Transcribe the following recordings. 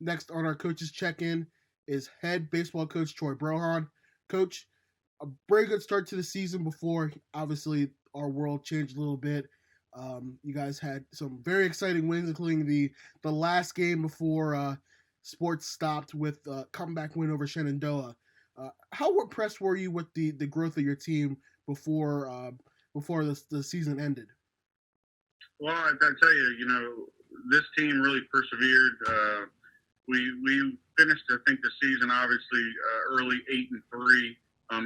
Next on our coaches check-in is head baseball coach Troy Brohawn. Coach, a very good start to the season before obviously our world changed a little bit. You guys had some very exciting wins, including the last game before sports stopped with a comeback win over Shenandoah. How impressed were you with the growth of your team before the season ended? Well, I got to tell you, this team really persevered. We finished, I think, the season obviously early 8-3.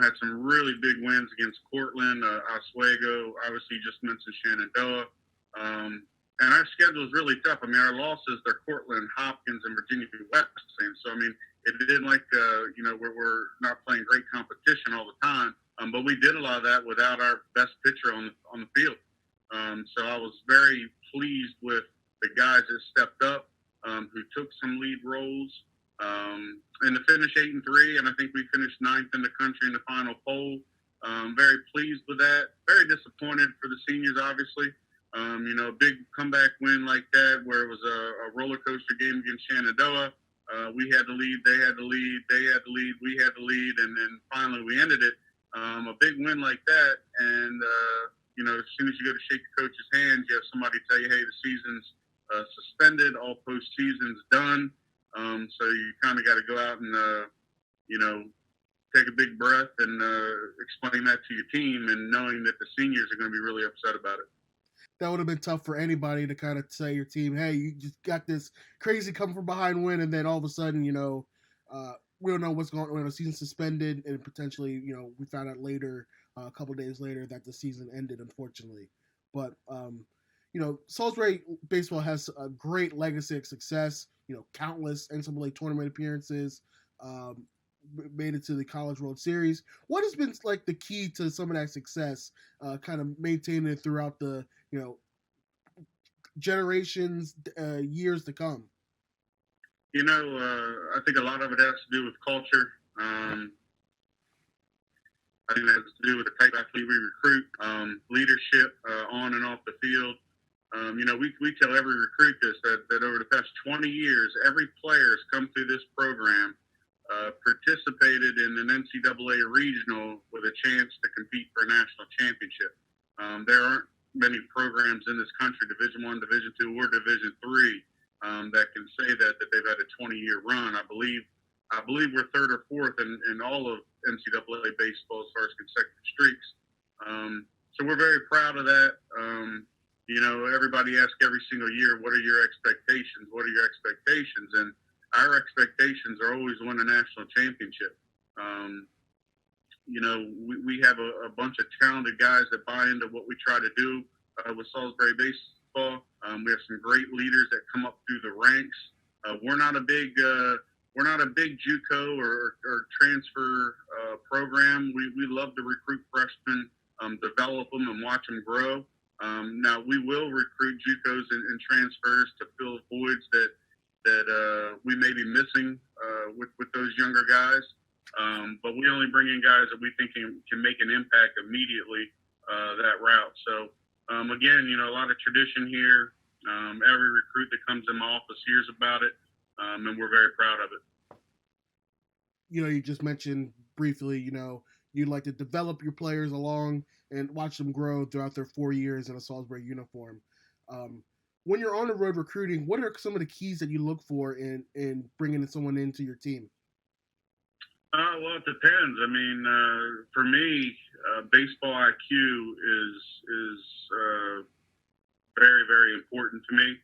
Had some really big wins against Cortland, Oswego. Obviously, you just mentioned Shenandoah. And our schedule is really tough. I mean, our losses are Cortland, Hopkins, and Virginia West. So I mean, it didn't like we're not playing great competition all the time. But we did a lot of that without our best pitcher on the field. So I was very pleased with the guys that stepped up, who took some lead roles. And to finish 8-3, and I think we finished ninth in the country in the final poll. Very pleased with that. Very disappointed for the seniors, obviously. A big comeback win like that, where it was a roller coaster game against Shenandoah. We had the lead, they had the lead, they had the lead, we had the lead, and then finally we ended it. A big win like that, and as soon as you go to shake the coach's hand, you have somebody tell you, hey, the season's suspended, all postseason's done. So you kind of got to go out and, take a big breath and explain that to your team, and knowing that the seniors are going to be really upset about it. That would have been tough for anybody to kind of say your team, hey, you just got this crazy come from behind win, and then all of a sudden, we don't know what's going on. The season suspended, and potentially, we found out later, a couple days later, that the season ended, unfortunately. But Salisbury baseball has a great legacy of success. Countless NCAA tournament appearances. Made it to the College World Series. What has been like the key to some of that success? Kind of maintaining it throughout the generations, years to come. I think a lot of it has to do with culture. I think that has to do with the type of athlete we recruit, leadership on and off the field. We tell every recruit this, that over the past 20 years, every player has come through this program, participated in an NCAA regional with a chance to compete for a national championship. There aren't many programs in this country, Division I, Division II, or Division III, that can say that they've had a 20-year run. I believe we're third or fourth in all of NCAA baseball as far as consecutive streaks. So we're very proud of that. Everybody asks every single year, what are your expectations? What are your expectations? And our expectations are always win a national championship. We have a bunch of talented guys that buy into what we try to do with Salisbury baseball. We have some great leaders that come up through the ranks. We're not a big JUCO or transfer program. We love to recruit freshmen, develop them, and watch them grow. Now we will recruit JUCOs and transfers to fill voids that we may be missing with those younger guys. But we only bring in guys that we think can make an impact immediately that route. So again, a lot of tradition here. Every recruit that comes in my office hears about it, and we're very proud of it. You just mentioned briefly, you'd like to develop your players along and watch them grow throughout their 4 years in a Salisbury uniform. When you're on the road recruiting, what are some of the keys that you look for in bringing someone into your team? Well, it depends. I mean, for me, baseball IQ is very, very important to me.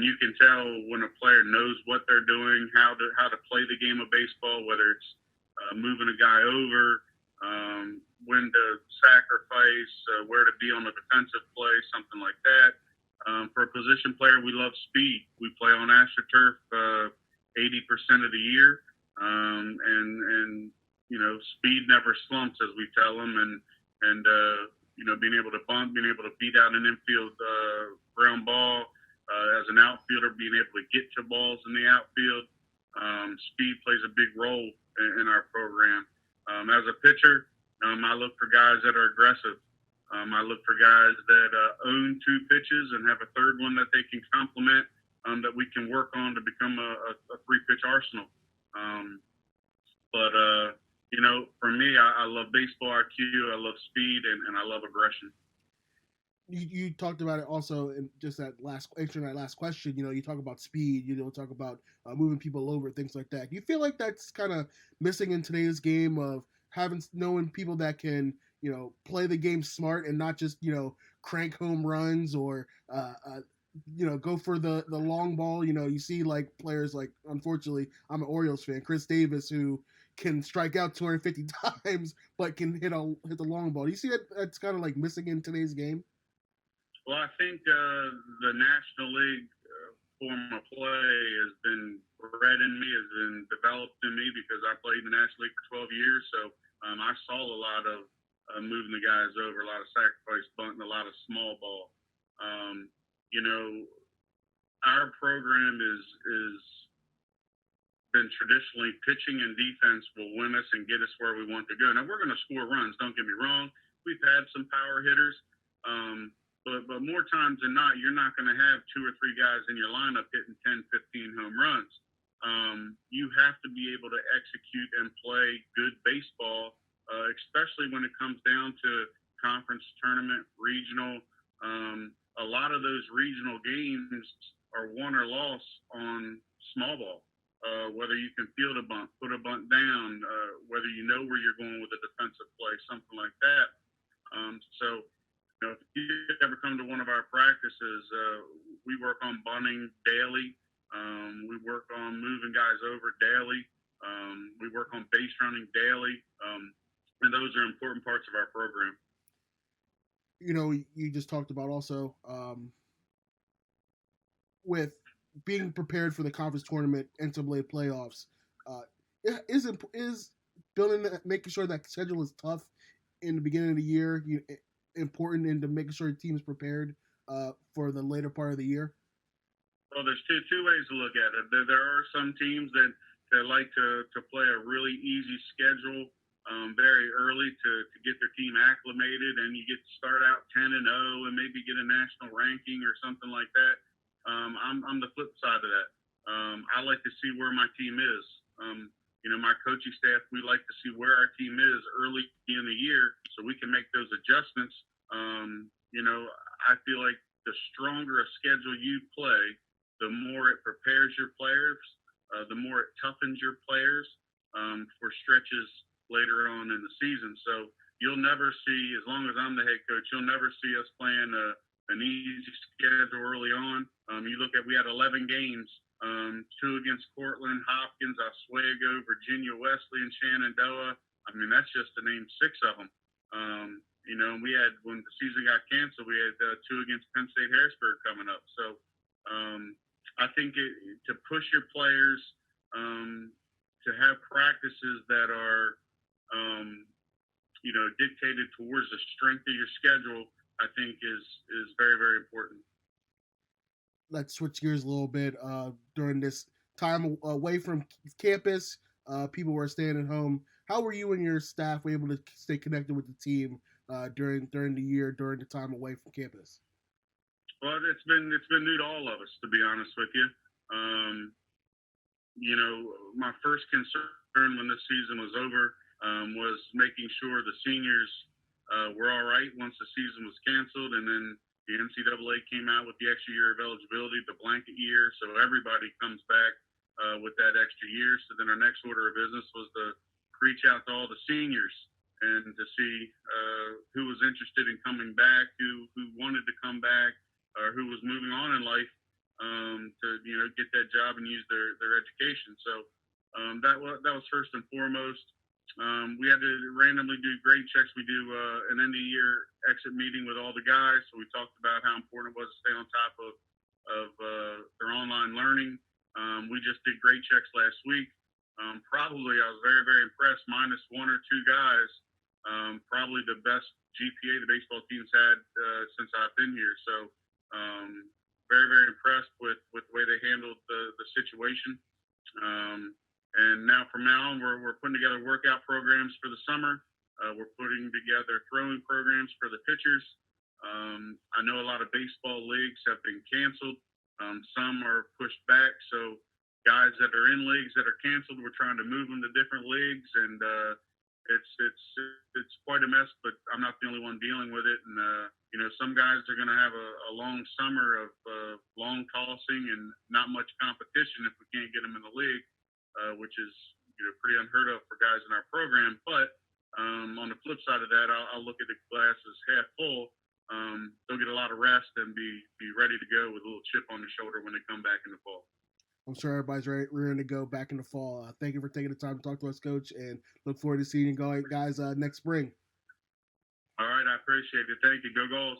You can tell when a player knows what they're doing, how to play the game of baseball, whether it's moving a guy over, when to sacrifice, where to be on a defensive play, something like that. For a position player, we love speed. We play on AstroTurf 80% of the year, and speed never slumps, as we tell them, and being able to bunt, being able to beat out an infield ground ball. As an outfielder, being able to get to balls in the outfield. Speed plays a big role in our program. As a pitcher, I look for guys that are aggressive. I look for guys that own two pitches and have a third one that they can complement, that we can work on to become a three pitch arsenal. Um, but for me, I love baseball IQ, I love speed, and I love aggression. You talked about it also in just answering that last question. You talk about speed. Talk about moving people over, things like that. Do you feel like that's kind of missing in today's game of knowing people that can play the game smart and not just crank home runs or go for the long ball. You see like players like, unfortunately, I'm an Orioles fan, Chris Davis, who can strike out 250 times but can hit the long ball. Do you see that's kind of like missing in today's game? Well, I think the National League form of play has been bred in me, has been developed in me because I played in the National League for 12 years. So I saw a lot of moving the guys over, a lot of sacrifice bunting, a lot of small ball. Um, you know, our program is been traditionally pitching and defense will win us and get us where we want to go. Now we're going to score runs. Don't get me wrong. We've had some power hitters. But more times than not, you're not going to have two or three guys in your lineup hitting 10, 15 home runs. You have to be able to execute and play good baseball, especially when it comes down to conference tournament, regional. A lot of those regional games are won or lost on small ball. Whether you can field a bunt, put a bunt down, whether you know where you're going with a defensive play, something like that. So if you ever come to one of our practices, we work on bunting daily. We work on moving guys over daily. We work on base running daily. And those are important parts of our program. You just talked about also with being prepared for the conference tournament, NCAA playoffs, is making sure that schedule is tough in the beginning of the year important into making sure the team is prepared for the later part of the year? Well, there's two ways to look at it. There are some teams that like to play a really easy schedule very early to get their team acclimated, and you get to start out 10-0 and maybe get a national ranking or something like that. I'm the flip side of that. I like to see where my team is. My coaching staff, we like to see where our team is early in the year so we can make those adjustments. I feel like the stronger a schedule you play, the more it prepares your players, the more it toughens your players for stretches later on in the season. So you'll never see, as long as I'm the head coach, you'll never see us playing an easy schedule early on. We had 11 games, 2 against Cortland, Hopkins, Oswego, Virginia Wesley, and Shenandoah. I mean, that's just to name 6 of them. We had, when the season got canceled, we had 2 against Penn State Harrisburg coming up. So I think to push your players to have practices that are, dictated towards the strength of your schedule, I think is very, very important. Let's switch gears a little bit. During this time away from campus, people were staying at home. How were you and your staff able to stay connected with the team during the year, during the time away from campus? Well, it's been new to all of us, to be honest with you. My first concern when this season was over was making sure the seniors were all right once the season was canceled, and then the NCAA came out with the extra year of eligibility, the blanket year, so everybody comes back with that extra year. So then our next order of business was to reach out to all the seniors and to see who was interested in coming back, who wanted to come back, or who was moving on in life to get that job and use their education. So that was first and foremost. We had to randomly do grade checks. We do an end of year exit meeting with all the guys. So we talked about how important it was to stay on top of their online learning. We just did grade checks last week. Probably I was very, very impressed, minus 1 or 2 guys. Probably the best GPA the baseball team's had since I've been here. So very, very impressed with the way they handled the situation. And from now on, we're putting together workout programs for the summer. We're putting together throwing programs for the pitchers. I know a lot of baseball leagues have been canceled. Some are pushed back. So guys that are in leagues that are canceled. We're trying to move them to different leagues, and it's quite a mess. But I'm not the only one dealing with it. And some guys are going to have a long summer of long tossing and not much competition if we can't get them in the league, which is pretty unheard of for guys in our program. But on the flip side of that, I'll look at the glass as half full. They'll get a lot of rest and be ready to go with a little chip on the shoulder when they come back in the fall. I'm sure everybody's ready to go back in the fall. Thank you for taking the time to talk to us, Coach, and look forward to seeing you guys next spring. All right, I appreciate it. Thank you. Go Gulls.